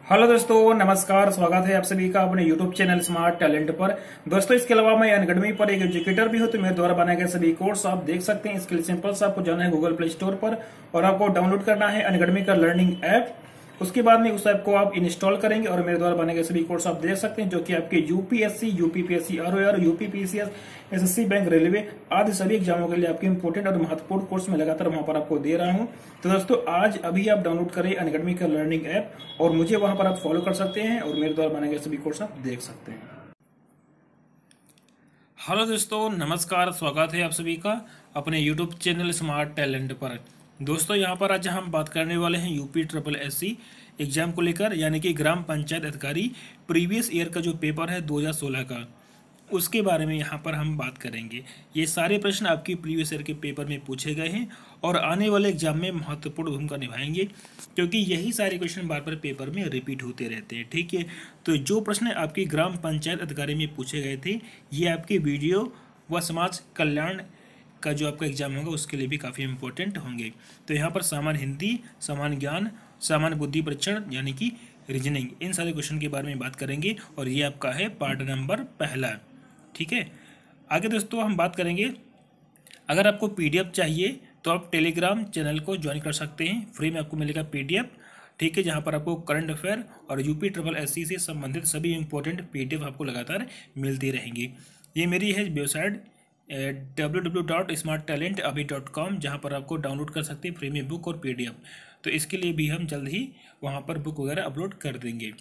Hello दोस्तों, नमस्कार। स्वागत है आप सभी का अपने यूट्यूब चैनल स्मार्ट टैलेंट पर। दोस्तों, इसके अलावा मैं अनअकैडमी पर एक एजुकेटर भी हूं, तो मेरे द्वारा बनाए गए सभी कोर्स आप देख सकते हैं। इसके लिए सिंपल सा आपको जाना है गूगल प्ले स्टोर पर और आपको डाउनलोड करना है अनअकैडमी का लर्निंग ऐप। उसके बाद में उस ऐप को आप इंस्टॉल करेंगे और मेरे द्वारा बनाए गए सभी कोर्स आप देख सकते हैं, जो कि आपके UPSC, UPPSC, ROR, UPPCS, SSC bank, railway आदि सभी एग्जामों के लिए आपके इंपोर्टेंट और महत्वपूर्ण कोर्स में लगातार वहां पर आपको दे रहा हूं। तो दोस्तों, आज अभी आप डाउनलोड करें अनअकैडमी का लर्निंग ऐप और मुझे वहां पर आप फॉलो कर सकते हैं और मेरे द्वारा बनाए गए सभी कोर्स आप देख सकते हैं। हेलो दोस्तों, नमस्कार। स्वागत है आप सभी का अपने यूट्यूब चैनल स्मार्ट टैलेंट पर। दोस्तों, यहाँ पर आज हम बात करने वाले हैं यूपी ट्रिपल एससी एग्जाम को लेकर, यानी कि ग्राम पंचायत अधिकारी प्रीवियस ईयर का जो पेपर है 2016 का, उसके बारे में यहाँ पर हम बात करेंगे। ये सारे प्रश्न आपकी प्रीवियस ईयर के पेपर में पूछे गए हैं और आने वाले एग्जाम में महत्वपूर्ण भूमिका निभाएंगे, क्योंकि यही सारे क्वेश्चन बार बार पेपर में रिपीट होते रहते हैं। ठीक है, तो जो प्रश्न आपकी ग्राम पंचायत अधिकारी में पूछे गए थे, ये आपके वीडियो व समाज कल्याण का जो आपका एग्जाम होगा उसके लिए भी काफ़ी इंपॉर्टेंट होंगे। तो यहाँ पर सामान्य हिंदी, सामान्य ज्ञान, सामान्य बुद्धि परीक्षण यानी कि रीजनिंग, इन सारे क्वेश्चन के बारे में बात करेंगे और ये आपका है पार्ट नंबर पहला। ठीक है, आगे दोस्तों हम बात करेंगे। अगर आपको पीडीएफ चाहिए तो आप टेलीग्राम चैनल को ज्वाइन कर सकते हैं। फ्री में आपको मिलेगा पीडीएफ। ठीक है, जहाँ पर आपको करंट अफेयर और यूपी ट्रिपल एससी से संबंधित सभी इंपॉर्टेंट पीडीएफ आपको लगातार मिलती रहेंगी। ये मेरी है वेबसाइट www.smarttalentem.com, जहाँ पर आपको डाउनलोड कर सकते हैं फ्री में बुक और पीडीएफ। तो इसके लिए भी हम जल्द ही वहाँ पर बुक वगैरह अपलोड कर देंगे।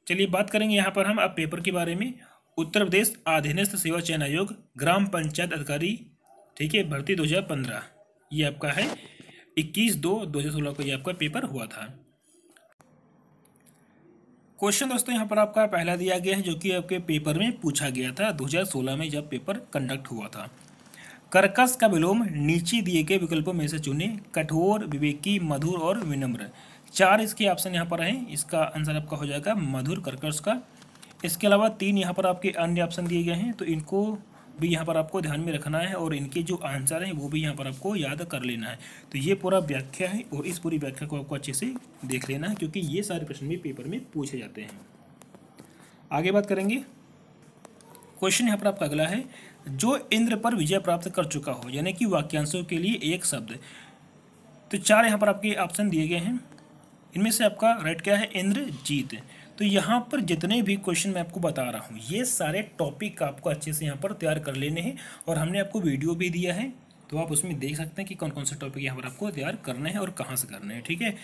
चलिए बात करेंगे यहाँ पर हम अब पेपर के बारे में। उत्तर प्रदेश अधीनस्थ सेवा चयन आयोग ग्राम पंचायत अधिकारी, ठीक है, भर्ती 2015, ये आपका है 21/2/2016 को ये आपका पेपर हुआ था। क्वेश्चन दोस्तों यहाँ पर आपका पहला दिया गया है, जो कि आपके पेपर में पूछा गया था 2016 में जब पेपर कंडक्ट हुआ था। कर्कश का विलोम नीचे दिए गए विकल्पों में से चुने। कठोर, विवेकी, मधुर और विनम्र, चार इसके ऑप्शन यहाँ पर हैं। इसका आंसर आपका हो जाएगा मधुर, कर्कश का। इसके अलावा 3 यहाँ पर आपके अन्य ऑप्शन दिए गए हैं, तो इनको भी यहाँ पर आपको ध्यान में रखना है और इनके जो आंसर हैं वो भी यहाँ पर आपको याद कर लेना है। तो ये पूरा व्याख्या है और इस पूरी व्याख्या को आपको अच्छे से देख लेना है, क्योंकि ये सारे प्रश्न भी पेपर में पूछे जाते हैं। आगे बात करेंगे। क्वेश्चन यहाँ पर आपका अगला है, जो इंद्र पर विजय प्राप्त कर चुका हो, यानी कि वाक्यांशों के लिए एक शब्द। तो 4 यहाँ पर आपके ऑप्शन दिए गए हैं। इनमें से आपका राइट क्या है? इंद्रजीत। तो यहाँ पर जितने भी क्वेश्चन मैं आपको बता रहा हूँ, ये सारे टॉपिक आपको अच्छे से यहाँ पर तैयार कर लेने हैं और हमने आपको वीडियो भी दिया है, तो आप उसमें देख सकते हैं कि कौन कौन से टॉपिक यहाँ पर आपको तैयार करने हैं और कहाँ से करने हैं। ठीक है,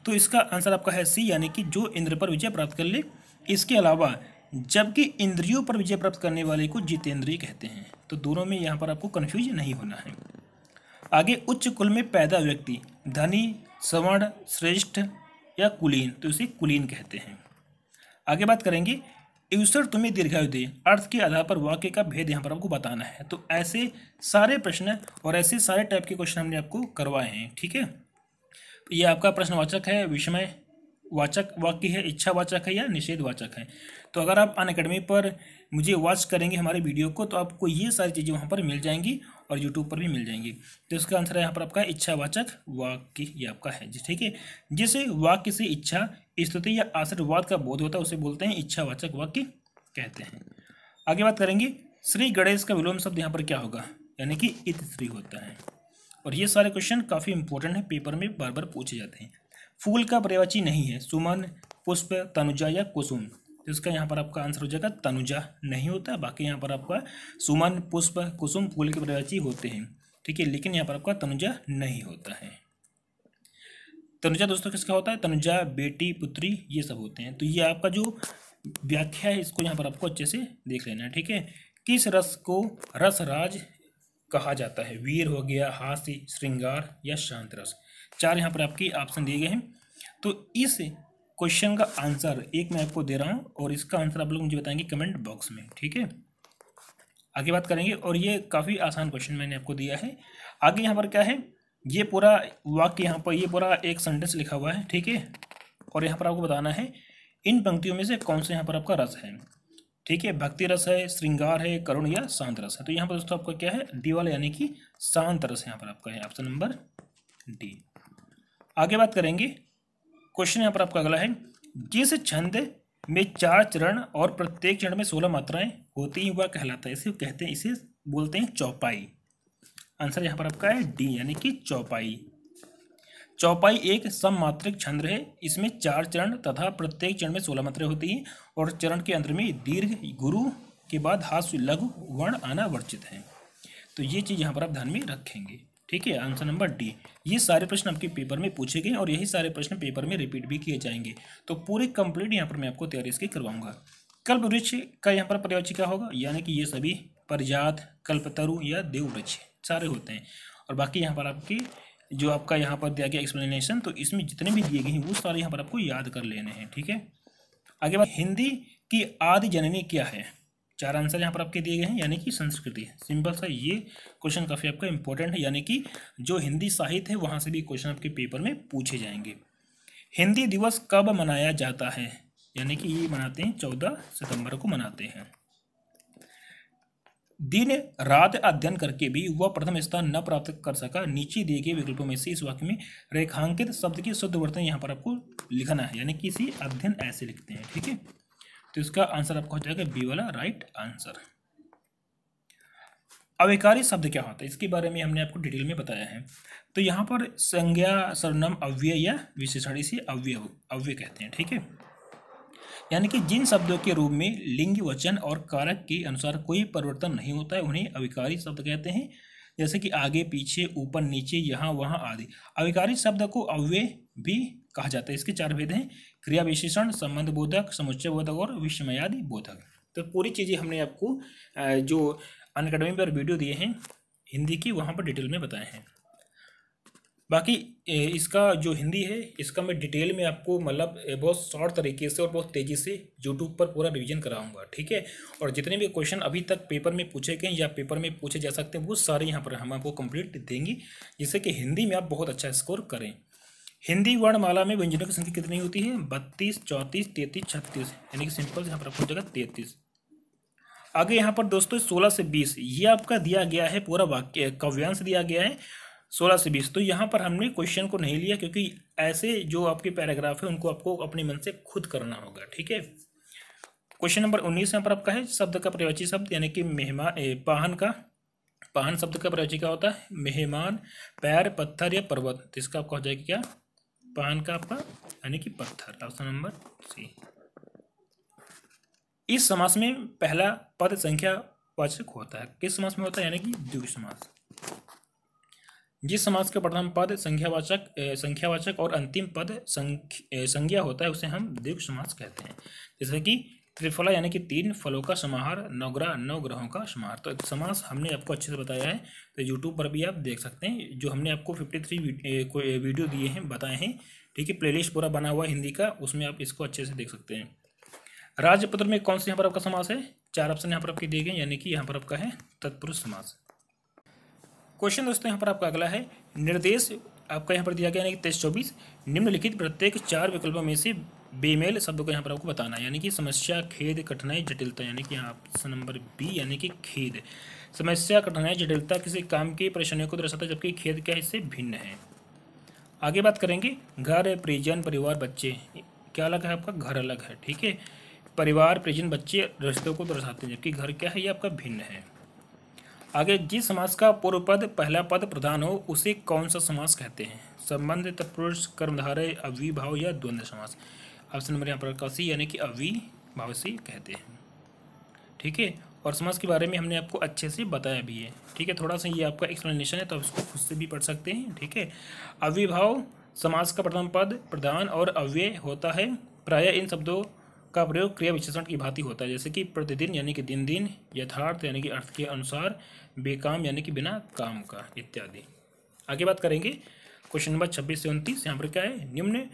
तो इसका आंसर आपका है सी, यानी कि जो इंद्र पर विजय प्राप्त कर ले। इसके अलावा जबकि इंद्रियों पर विजय प्राप्त करने वाले को जितेंद्रिय कहते हैं। तो दोनों में यहाँ पर आपको कन्फ्यूज नहीं होना है। आगे, उच्च कुल में पैदा व्यक्ति धनी, सवर्ण, श्रेष्ठ या कुलीन, तो इसे कुलीन कहते हैं। आगे बात करेंगे, ईश्वर तुम्हें दीर्घायु दे, अर्थ के आधार पर वाक्य का भेद यहाँ पर आपको बताना है। तो ऐसे सारे प्रश्न और ऐसे सारे टाइप के क्वेश्चन हमने आपको करवाए हैं। ठीक है, तो ये आपका प्रश्नवाचक है, विषमय वाचक वाक्य है, इच्छावाचक है या निषेधवाचक है। तो अगर आप अनअकैडमी पर मुझे वॉच करेंगे हमारे वीडियो को, तो आपको ये सारी चीज़ें वहाँ पर मिल जाएंगी और यूट्यूब पर भी मिल जाएंगी। तो इसका आंसर है यहाँ पर आपका इच्छावाचक वाक्य, ये आपका है जी। ठीक है, जिसे वाक्य से इच्छा, स्तुति या आशीर्वाद का बोध होता है उसे बोलते हैं इच्छावाचक वाक्य कहते हैं। आगे बात करेंगे, श्री गणेश का विलोम शब्द यहाँ पर क्या होगा, यानी कि इतश्री होता है। और ये सारे क्वेश्चन काफ़ी इंपॉर्टेंट है, पेपर में बार बार पूछे जाते हैं। फूल का पर्यायवाची नहीं है सुमन, पुष्प, तनुजा या कुसुम। तो इसका यहाँ पर आपका आंसर हो जाएगा तनुजा नहीं होता। बाकी यहाँ पर आपका सुमन, पुष्प, कुसुम फूल के पर्यायवाची होते हैं। ठीक है, लेकिन यहाँ पर आपका तनुजा नहीं होता है। तनुजा दोस्तों किसका होता है? तनुजा, बेटी, पुत्री, ये सब होते हैं। तो ये आपका जो व्याख्या है इसको यहाँ पर आपको अच्छे से देख लेना है। ठीक है, किस रस को रसराज कहा जाता है? वीर हो गया, हास्य, श्रृंगार या शांत रस। 4 यहाँ पर आपके ऑप्शन दिए गए हैं। तो इस क्वेश्चन का आंसर एक मैं आपको दे रहा हूँ और इसका आंसर आप लोग मुझे बताएंगे कमेंट बॉक्स में। ठीक है, आगे बात करेंगे और ये काफ़ी आसान क्वेश्चन मैंने आपको दिया है। आगे यहाँ पर क्या है, ये पूरा वाक्य यहाँ पर ये पूरा एक सेंटेंस लिखा हुआ है। ठीक है, और यहाँ पर आपको बताना है इन पंक्तियों में से कौन सा यहाँ पर आपका रस है। ठीक है, भक्ति रस है, श्रृंगार है, करुण या शांत रस है। तो यहाँ पर दोस्तों आपका क्या है? डी वाला, यानी कि शांत रस यहाँ पर आपका है, ऑप्शन नंबर डी। आगे बात करेंगे, क्वेश्चन यहाँ पर आपका अगला है, जिस छंद में 4 चरण और प्रत्येक चरण में 16 मात्राएं होती हैं वह कहलाता है, इसे कहते हैं, इसे बोलते हैं चौपाई। आंसर यहाँ पर आपका है डी, यानी कि चौपाई। चौपाई एक सममात्रिक छंद है, इसमें 4 चरण तथा प्रत्येक चरण में 16 मात्राएं होती हैं और चरण के अंत में दीर्घ गुरु के बाद हास्य लघु वर्ण आना वर्जित है। तो ये चीज़ यहाँ पर आप ध्यान में रखेंगे, ठीक है। Answer number D. ये सारे प्रश्न आपके पेपर में पूछे गए और यही सारे प्रश्न पेपर में रिपीट भी किए जाएंगे। तो पूरे कंप्लीट यहाँ पर मैं आपको तैयारी इसकी करवाऊंगा। कल्पवृक्ष का यहाँ पर पर्यायवाची क्या होगा, यानी कि ये सभी परिजात, कल्पतरु या देववृक्ष सारे होते हैं। और बाकी यहाँ पर आपकी जो आपका यहाँ पर दिया गया एक्सप्लेनेशन, तो इसमें जितने भी दिए गए हैं वो सारे यहाँ पर आपको याद कर लेने हैं, ठीक है। आगे बात, हिंदी की आदि जननी क्या है। 4 आंसर यहाँ पर आपके दिए गए हैं, यानी कि संस्कृति। सिंपल सा ये क्वेश्चन काफ़ी आपका इंपॉर्टेंट है, यानी कि जो हिंदी साहित्य है वहाँ से भी क्वेश्चन आपके पेपर में पूछे जाएंगे। हिंदी दिवस कब मनाया जाता है, यानी कि ये मनाते हैं 14 सितंबर को मनाते हैं। दिन रात अध्ययन करके भी वह प्रथम स्थान न प्राप्त कर सका, नीचे दिए गए विकल्पों में से इस वाक्य में रेखांकित शब्द की शुद्ध वर्तन यहाँ पर आपको लिखना है, यानी कि इसी अध्ययन ऐसे लिखते हैं, ठीक है। तो इसका आंसर आपका हो जाएगा बी वाला राइट आंसर। अविकारी शब्द क्या होता है, इसके बारे में हमने आपको डिटेल में बताया है। तो यहाँ पर संज्ञा, सर्वनाम, अव्यय या विशेषण, इसे अव्यय कहते हैं, ठीक है। यानी कि जिन शब्दों के रूप में लिंग, वचन और कारक के अनुसार कोई परिवर्तन नहीं होता है उन्हें अविकारी शब्द कहते हैं, जैसे कि आगे, पीछे, ऊपर, नीचे, यहाँ, वहाँ आदि। अविकारी शब्द को अव्यय भी कहा जाता है। इसके 4 भेद हैं, क्रिया विशेषण, संबंध बोधक, समुच्चय बोधक और विषमयादि बोधक। तो पूरी चीज़ें हमने आपको जो अनअकैडमी पर वीडियो दिए हैं हिंदी की, वहाँ पर डिटेल में बताए हैं। बाकी इसका जो हिंदी है इसका मैं डिटेल में आपको मतलब बहुत शॉर्ट तरीके से और बहुत तेज़ी से यूट्यूब पर पूरा रिवीजन कराऊंगा, ठीक है। और जितने भी क्वेश्चन अभी तक पेपर में पूछे गए या पेपर में पूछे जा सकते हैं वो सारे यहाँ पर हम आपको कंप्लीट देंगे, जिससे कि हिंदी में आप बहुत अच्छा स्कोर करें। हिंदी वर्णमाला में व्यंजनों की संख्या कितनी होती है, 32, 34, 33, 36, यानी कि सिंपल यहाँ पर आपको जगह 33। आगे यहाँ पर दोस्तों 16 से 20 ये आपका दिया गया है, पूरा वाक्य काव्यांश दिया गया है 16 से 20। तो यहाँ पर हमने क्वेश्चन को नहीं लिया क्योंकि ऐसे जो आपके पैराग्राफ है उनको आपको अपने मन से खुद करना होगा, ठीक है। क्वेश्चन नंबर 19 यहाँ पर आपका है शब्द का पर्यायवाची शब्द, यानी कि मेहमान पाहन शब्द का पर्यायवाची क्या होता है, मेहमान, पैर, पत्थर या पर्वत। तो इसका आपका हो जाएगा क्या, पाहन का आपका यानी कि पत्थर। Option number C. इस समास में पहला पद संख्यावाचक होता है, किस समास में होता है, यानी कि द्विगु समास। जिस समास का प्रथम पद संख्यावाचक और अंतिम पद संज्ञा होता है उसे हम द्विगु समास कहते हैं। जैसे कि त्रिफला यानी कि 3 फलों का समाहार, नवग्रह 9 ग्रहों का समाहार। तो समास हमने आपको अच्छे से बताया है, तो यूट्यूब पर भी आप देख सकते हैं, जो हमने आपको 53 वीडियो दिए हैं, बताए हैं, ठीक है। प्लेलिस्ट पूरा बना हुआ है हिंदी का, उसमें आप इसको अच्छे से देख सकते हैं। राजपत्र में कौन से यहाँ पर आपका समास है, 4 ऑप्शन यहाँ पर आपके दिए गए, यानी कि यहाँ पर आपका है तत्पुरुष समास। क्वेश्चन दोस्तों यहाँ पर आपका अगला है, निर्देश आपका यहाँ पर दिया गया, यानी कि 23-24 निम्नलिखित प्रत्येक 4 विकल्पों में से बेमेल शब्दों को यहाँ पर आपको बताना है, यानी कि समस्या, खेद, कठिनाई, जटिलता, यानी कि ऑप्शन नंबर बी, यानी कि खेद। समस्या, कठिनाई, जटिलता किसी काम की परेशानियों को दर्शाता है, जबकि खेद क्या इससे भिन्न है। आगे बात करेंगे, घर, परिजन, परिवार, बच्चे, क्या अलग है आपका, घर अलग है, ठीक है। परिवार, परिजन, बच्चे रिश्तों को दर्शाते हैं, जबकि घर क्या है ये आपका भिन्न है। आगे, जिस समास का पूर्व पद पहला पद प्रधान हो उसे कौन सा समास कहते हैं, संबंध, तत्पुरुष, कर्मधारय, अव्ययीभाव या द्वंद्व समास। ऑप्शन नंबर यहाँ पर सी, यानी कि अव्ययीभाव से कहते हैं, ठीक है। और समास के बारे में हमने आपको अच्छे से बताया भी है, ठीक है। थोड़ा सा ये आपका एक्सप्लेनेशन है तो आप इसको खुद से भी पढ़ सकते हैं, ठीक है। अव्ययीभाव समास का प्रथम पद प्रधान और अव्यय होता है, प्रायः इन शब्दों का प्रयोग क्रिया विशेषण की भांति होता है, जैसे कि प्रतिदिन यानी कि दिन दिन, यथार्थ यानी कि अर्थ के अनुसार, बेकाम यानी कि बिना काम का, इत्यादि। आगे बात करेंगे क्वेश्चन नंबर 26 से 29, यहाँ पर क्या है, निम्न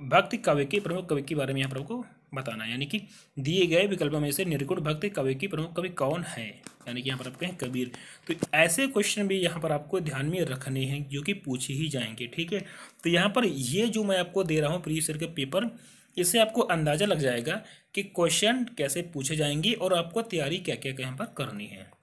भक्ति काव्य के प्रमुख कवि के बारे में यहाँ पर आपको बताना है, यानी कि दिए गए विकल्पों में से निर्गुण भक्ति काव्य की प्रमुख कवि कौन है, यानी कि यहाँ पर आपके हैं कबीर। तो ऐसे क्वेश्चन भी यहाँ पर आपको ध्यान में रखने हैं जो कि पूछे ही जाएंगे, ठीक है। तो यहाँ पर ये जो मैं आपको दे रहा हूँ प्रीवियस ईयर के पेपर, इससे आपको अंदाज़ा लग जाएगा कि क्वेश्चन कैसे पूछे जाएंगे और आपको तैयारी क्या क्या यहाँ पर करनी है।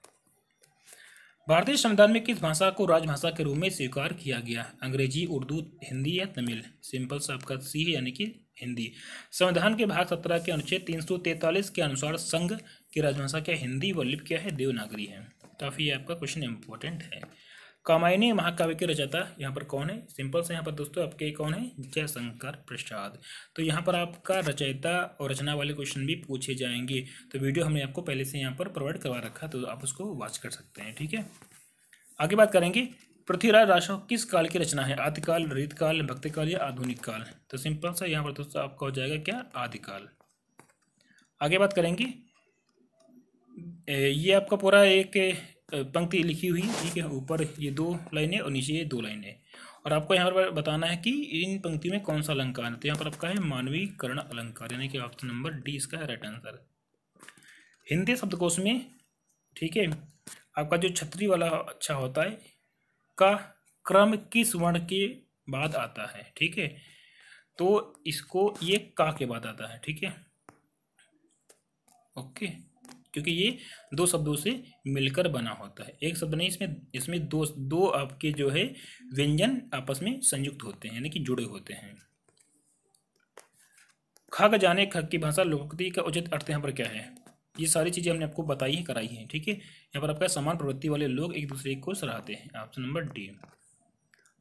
भारतीय संविधान में किस भाषा को राजभाषा के रूप में स्वीकार किया गया, अंग्रेजी, उर्दू, हिंदी या तमिल। सिंपल सा आपका सी है, यानी कि हिंदी। संविधान के भाग 17 के अनुच्छेद 343 के अनुसार संघ की राजभाषा क्या हिंदी व लिपि क्या है देवनागरी है। काफ़ी आपका क्वेश्चन इंपॉर्टेंट है। कामायनी महाकाव्य के रचयिता यहाँ पर कौन है? सिंपल से यहाँ पर दोस्तों आपके कौन है? जयशंकर प्रसाद। तो यहाँ पर आपका रचयिता और रचना वाले क्वेश्चन भी पूछे जाएंगे। तो वीडियो हमने आपको पहले से यहाँ पर प्रोवाइड करवा रखा, तो आप उसको वॉच कर सकते हैं। ठीक है, आगे बात करेंगे पृथ्वीराज राजव किस काल की रचना है? आदिकाल, रीतकाल, भक्तिकाल या आधुनिक काल? तो सिंपल सा यहाँ पर दोस्तों आपका हो जाएगा क्या? आदिकाल। आगे बात करेंगे, ये आपका पूरा एक पंक्ति लिखी हुई है। ठीक है, ऊपर ये 2 लाइनें और नीचे ये 2 लाइनें, और आपको यहाँ पर बताना है कि इन पंक्तियों में कौन सा अलंकार है। तो यहाँ पर आपका है मानवीकरण अलंकार, यानी कि ऑप्शन नंबर डी इसका है राइट आंसर। हिंदी शब्दकोश में, ठीक है, आपका जो छतरी वाला अच्छा होता है का क्रम किस वर्ण के बाद आता है? ठीक है, तो इसको ये का के बाद आता है। ठीक है, ओके, क्योंकि ये 2 शब्दों से मिलकर बना होता है, एक शब्द नहीं। इसमें दो आपके जो है व्यंजन आपस में संयुक्त होते हैं, यानी कि जुड़े होते हैं। खग जाने खग की भाषा लोकोक्ति का उचित अर्थ यहाँ पर क्या है? ये सारी चीज़ें हमने आपको बताई ही कराई हैं। ठीक है, यहाँ पर आपका समान प्रवृत्ति वाले लोग एक दूसरे को सराहते हैं, ऑप्शन नंबर डी।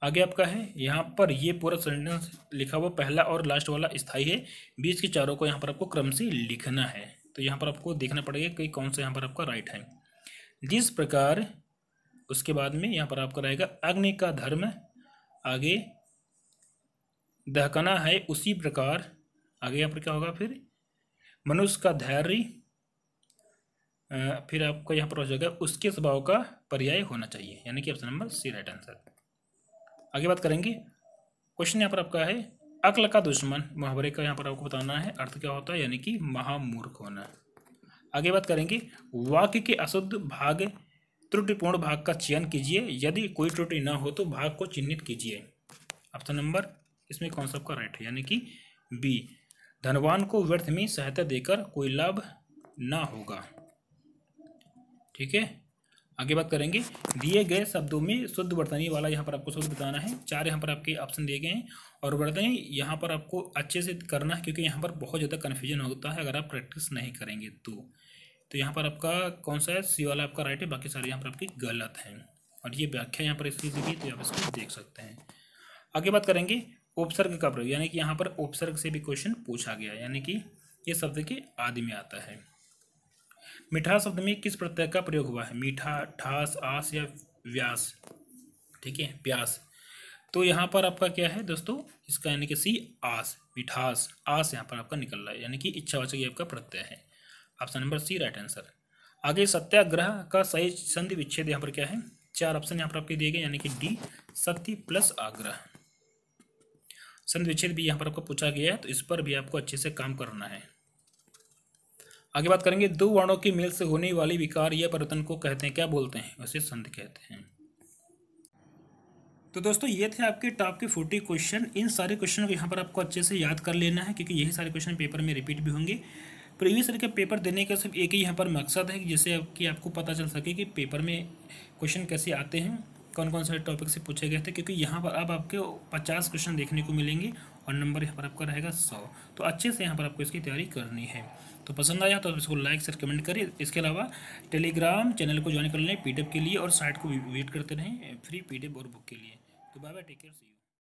आगे आपका है यहाँ पर ये पूरा सेंटेंस लिखा हुआ पहला और लास्ट वाला स्थायी है, बीच के चारों को यहाँ पर आपको क्रम से लिखना है। तो यहाँ पर आपको देखना पड़ेगा कि कौन सा यहाँ पर आपका राइट है। जिस प्रकार, उसके बाद में यहाँ पर आपका रहेगा अग्नि का धर्म आगे दहकना है, उसी प्रकार आगे यहाँ पर क्या होगा? फिर मनुष्य का धैर्य, फिर आपको यहाँ पर हो जाएगा उसके स्वभाव का पर्याय होना चाहिए, यानी कि option number C right answer. आगे बात करेंगे, क्वेश्चन यहाँ पर आपका है अक्ल का दुश्मन मुहावरे का यहाँ पर आपको बताना है अर्थ क्या होता है, यानी कि महामूर्ख होना। आगे बात करेंगे वाक्य के अशुद्ध भाग त्रुटिपूर्ण भाग का चयन कीजिए, यदि कोई त्रुटि ना हो तो भाग को चिन्हित कीजिए। ऑप्शन नंबर इसमें कौन सा आपका राइट है, यानी कि बी। धनवान को व्यर्थ में सहायता देकर कोई लाभ ना होगा। ठीक है, आगे बात करेंगे दिए गए शब्दों में शुद्ध वर्तनी वाला यहाँ पर आपको शब्द बताना है। 4 यहाँ पर आपके ऑप्शन दिए गए हैं, और वर्तनी यहाँ पर आपको अच्छे से करना है, क्योंकि यहाँ पर बहुत ज़्यादा कन्फ्यूजन होता है अगर आप प्रैक्टिस नहीं करेंगे तो यहाँ पर आपका कौन सा है? सी वाला आपका राइट है, बाकी सारे यहाँ पर आपकी गलत हैं, और ये व्याख्या यहाँ पर इसकी भी, तो आप इसको देख सकते हैं। आगे बात करेंगे उपसर्ग का प्रयोग, यानी कि यहाँ पर उपसर्ग से भी क्वेश्चन पूछा गया, यानी कि ये शब्द के आदि में आता है। मिठास शब्द में किस प्रत्यय का प्रयोग हुआ है? मीठा, ठास, आस या व्यास? ठीक है, प्यास। तो यहाँ पर आपका क्या है दोस्तों? इसका यानी कि सी आस, मिठास, आस यहाँ पर आपका निकल रहा है, यानी कि इच्छावाचक ये आपका प्रत्यय है, option number C right answer. आगे सत्याग्रह का सही संधि विच्छेद यहाँ पर क्या है? 4 ऑप्शन यहाँ पर आपके दिए गए, यानी कि डी सत्य प्लस आग्रह। संधि विच्छेद भी यहाँ पर आपको पूछा गया है, तो इस पर भी आपको अच्छे से काम करना है। आगे बात करेंगे 2 वर्णों की मेल से होने वाली विकार या परिवर्तन को कहते हैं, क्या बोलते हैं? वैसे संधि कहते हैं। तो दोस्तों ये थे आपके टॉप के 40 क्वेश्चन। इन सारे क्वेश्चनों को यहाँ पर आपको अच्छे से याद कर लेना है, क्योंकि यही सारे क्वेश्चन पेपर में रिपीट भी होंगे। प्रीवियस ईयर के पेपर देने का सिर्फ एक ही यहाँ पर मकसद है, जिससे आपको पता चल सके कि पेपर में क्वेश्चन कैसे आते हैं, कौन कौन से टॉपिक से पूछे गए थे। क्योंकि यहाँ पर अब आपके 50 क्वेश्चन देखने को मिलेंगे और नंबर यहाँ पर आपका रहेगा 100। तो अच्छे से यहाँ पर आपको इसकी तैयारी करनी है। तो पसंद आया तो आप इसको लाइक शेयर कमेंट करें। इसके अलावा टेलीग्राम चैनल को ज्वाइन कर लें पीडीएफ के लिए, और साइट को विजिट करते रहें फ्री पीडीएफ और बुक के लिए। तो bye bye, take care, see you.